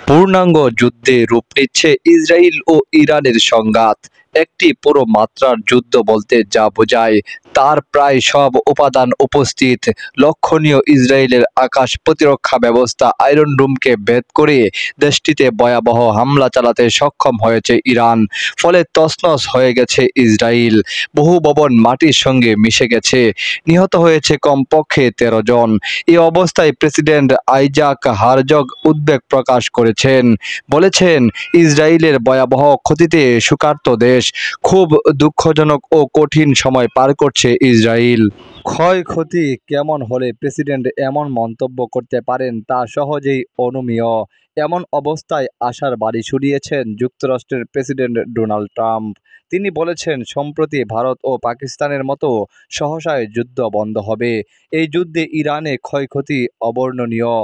পূর্ণাঙ্গ যুদ্ধে রূপ নিচ্ছে ইসরায়েল ও ইরানের সংঘাত। একটি পুরো মাত্রার যুদ্ধ বলতে যা বোঝায় তার প্রায় সব উপাদান উপস্থিত। লক্ষণীয়, ইসরায়েলের আকাশ প্রতিরক্ষা ব্যবস্থা আয়রন ডোমকে ভেদ করে দেশটিতে ভয়াবহ হামলা চালাতে সক্ষম হয়েছে ইরান। ফলে তছনছ হয়ে গেছে ইসরায়েল। বহু ভবন মাটির সঙ্গে মিশে গেছে। নিহত হয়েছে কমপক্ষে 13 জন। এই অবস্থায় প্রেসিডেন্ট আইজাক হারজগ উদ্বেগ প্রকাশ করেছেন। বলেছেন, ইসরায়েলের ভয়াবহ ক্ষতিতে শোকার্ত দেশ। খুব দুঃখজনক ও কঠিন সময় পার করছে ইসরায়েল। ক্ষয়ক্ষতি কেমন হলে প্রেসিডেন্ট এমন মন্তব্য করতে পারেন তা সহজেই অনুমেয়। এমন অবস্থায় আশার বাড়ি ছড়িয়েছেন যুক্তরাষ্ট্রের প্রেসিডেন্ট ডোনাল্ড ট্রাম্প। তিনি বলেছেন, সম্প্রতি ভারত ও পাকিস্তানের মতো সহসায় যুদ্ধ বন্ধ হবে। এই যুদ্ধে ইরানে ক্ষয়ক্ষতি অবর্ণনীয়।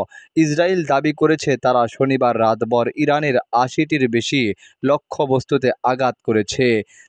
ইসরায়েল দাবি করেছে তারা শনিবার রাতভর ইরানের ৮০টির বেশি লক্ষ্যবস্তুতে আঘাত করেছে।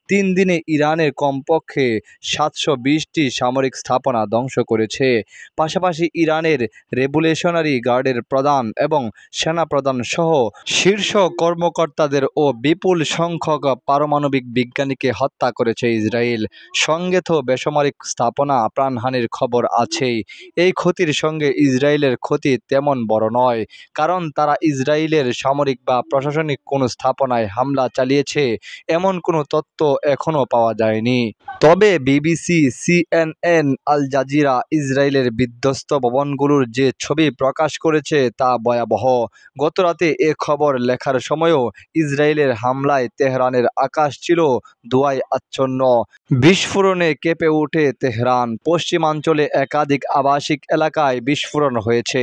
৩ দিনে ইরানের কমপক্ষে ৭২০টি সামরিক স্থাপনা ধ্বংস করেছে। পাশাপাশি ইরানের রেভলিউশনারি গার্ডের প্রধান এবং সেনাপ্রধান সহ শীর্ষ কর্মকর্তাদের ও বিপুল সংখ্যক পারমাণবিক বিজ্ঞানীকে হত্যা করেছে ইসরায়েল। সঙ্গে তো বেসামরিক স্থাপনা প্রাণহানির খবর আছেই। এই ক্ষতির সঙ্গে ইসরায়েলের ক্ষতি তেমন বড় নয়, কারণ তারা ইসরায়েলের সামরিক বা প্রশাসনিক কোনো স্থাপনায় হামলা চালিয়েছে এমন কোনো তথ্য এখনও পাওয়া যায়নি। তবে বিবিসি, সিএনএন, আল জাজিরা ইসরায়েলের বিধ্বস্ত ভবনগুলোর যে ছবি প্রকাশ করেছে তা ভয়াবহ। গতরাতে এ খবর লেখার সময়ও ইসরায়েলের হামলায় তেহরানের আকাশ ছিল ধোঁয়ায় আচ্ছন্ন। বিস্ফোরণে কেঁপে ওঠে তেহরান। পশ্চিমাঞ্চলে একাধিক আবাসিক এলাকায় বিস্ফোরণ হয়েছে।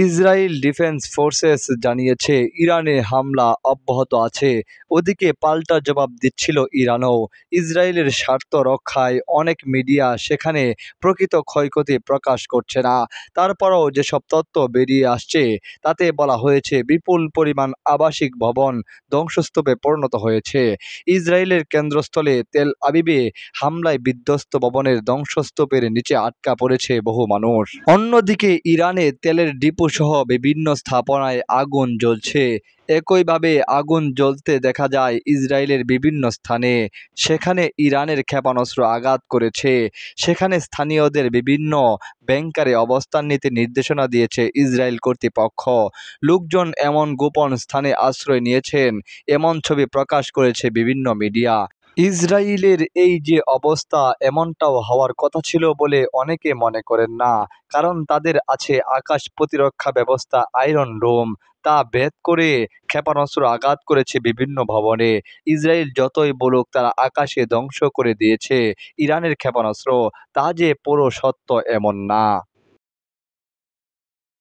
ইসরায়েল ডিফেন্স ফোর্সেস জানিয়েছে ইরানে হামলা অব্যাহত আছে। ওদিকে পাল্টা জবাব দিচ্ছিল ইরানও। ইসরায়েলের স্বার্থ রক্ষায় অনেক মিডিয়া সেখানে প্রকৃত ক্ষয়ক্ষতি প্রকাশ করছে না। তারপরও যেসব তথ্য বেরিয়ে আসছে তাতে বলা হয়েছে বিপুল পরিমাণ আবাসিক ভবন ধ্বংসস্তূপে পরিণত হয়েছে। ইসরায়েলের কেন্দ্রস্থলে তেল আবিবে হামলায় বিধ্বস্ত ভবনের ধ্বংসস্তূপের নিচে আটকা পড়েছে বহু মানুষ। অন্যদিকে ইরানে তেলের ডিপো সহ বিভিন্ন স্থাপনায় আগুন জ্বলছে। একইভাবে আগুন জ্বলতে দেখা যায় ইসরায়েলের বিভিন্ন স্থানে। সেখানে ইরানের ক্ষেপণাস্ত্র আঘাত করেছে। সেখানে স্থানীয়দের বিভিন্ন ব্যাংকারে অবস্থান নিতে নির্দেশনা দিয়েছে ইসরায়েল কর্তৃপক্ষ। লোকজন এমন গোপন স্থানে আশ্রয় নিয়েছেন এমন ছবি প্রকাশ করেছে বিভিন্ন মিডিয়া। ইসরায়েলের এই যে অবস্থা, এমনটাও হওয়ার কথা ছিল বলে অনেকে মনে করেন না। কারণ তাদের আছে আকাশ প্রতিরক্ষা ব্যবস্থা আয়রন ডোম। তা ভেদ করে ক্ষেপণাস্ত্র আঘাত করেছে বিভিন্ন ভবনে। ইসরায়েল যতই বলুক তারা আকাশে ধ্বংস করে দিয়েছে ইরানের ক্ষেপণাস্ত্র, তা যে পুরো সত্য এমন না।